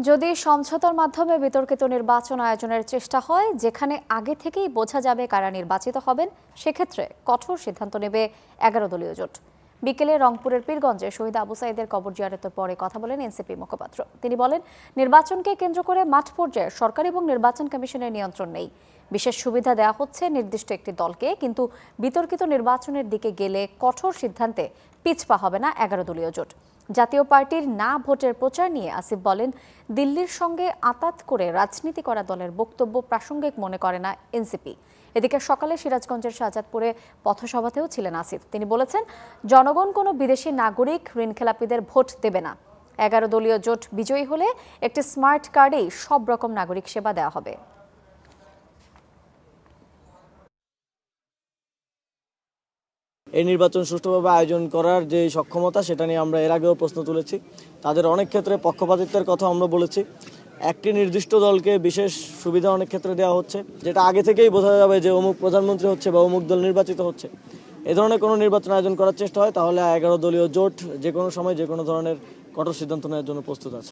যদি সমঝোতার মাধ্যমে বিতর্কিত নির্বাচন আয়োজনের চেষ্টা হয়, যেখানে আগে থেকেই বোঝা যাবে কারা নির্বাচিত হবেন, সেক্ষেত্রে কঠোর সিদ্ধান্ত নেবে 11 দলীয় জোট। বিকেলে রংপুরের পীরগঞ্জে শহীদ আবু সাইদের কবর জিয়ারতের পরে কথা বলেন এনসিপি মুখপাত্র। তিনি বলেন, নির্বাচনকে কেন্দ্র করে মাঠ পর্যায়ে সরকার এবং নির্বাচন কমিশনের নিয়ন্ত্রণ নেই। বিশেষ সুবিধা দেওয়া হচ্ছে নির্দিষ্ট একটি দলকে, কিন্তু বিতর্কিত নির্বাচনের দিকে গেলে কঠোর সিদ্ধান্তে পিছপা হবে না 11 দলীয় জোট। জাতীয় পার্টির না ভোটের প্রচার নিয়ে আসিফ বলেন, দিল্লির সঙ্গে আঁতাত করে রাজনীতি করা দলের বক্তব্য প্রাসঙ্গিক মনে করে না এনসিপি। এদিকে সকালে সিরাজগঞ্জের শাহজাদপুরে পথসভাতেও ছিলেন আসিফ। তিনি বলেছেন, জনগণ কোনো বিদেশি নাগরিক ঋণখেলাপিদের ভোট দেবে না। 11 দলীয় জোট বিজয়ী হলে একটি স্মার্ট কার্ডেই সব রকম নাগরিক সেবা দেওয়া হবে। এই নির্বাচন সুষ্ঠুভাবে আয়োজন করার যে সক্ষমতা, সেটা নিয়ে আমরা এর আগেও প্রশ্ন তুলেছি। তাদের অনেক ক্ষেত্রে পক্ষপাতিত্বের কথা আমরা বলেছি। একটি নির্দিষ্ট দলকে বিশেষ সুবিধা অনেক ক্ষেত্রে দেওয়া হচ্ছে, যেটা আগে থেকেই বোঝা যাবে যে অমুক প্রধানমন্ত্রী হচ্ছে বা অমুক দল নির্বাচিত হচ্ছে। এ ধরনের কোনো নির্বাচন আয়োজন করার চেষ্টা হয়, তাহলে 11 দলীয় জোট যে কোনো সময় যে কোনো ধরনের কঠোর সিদ্ধান্ত নেওয়ার জন্য প্রস্তুত আছে।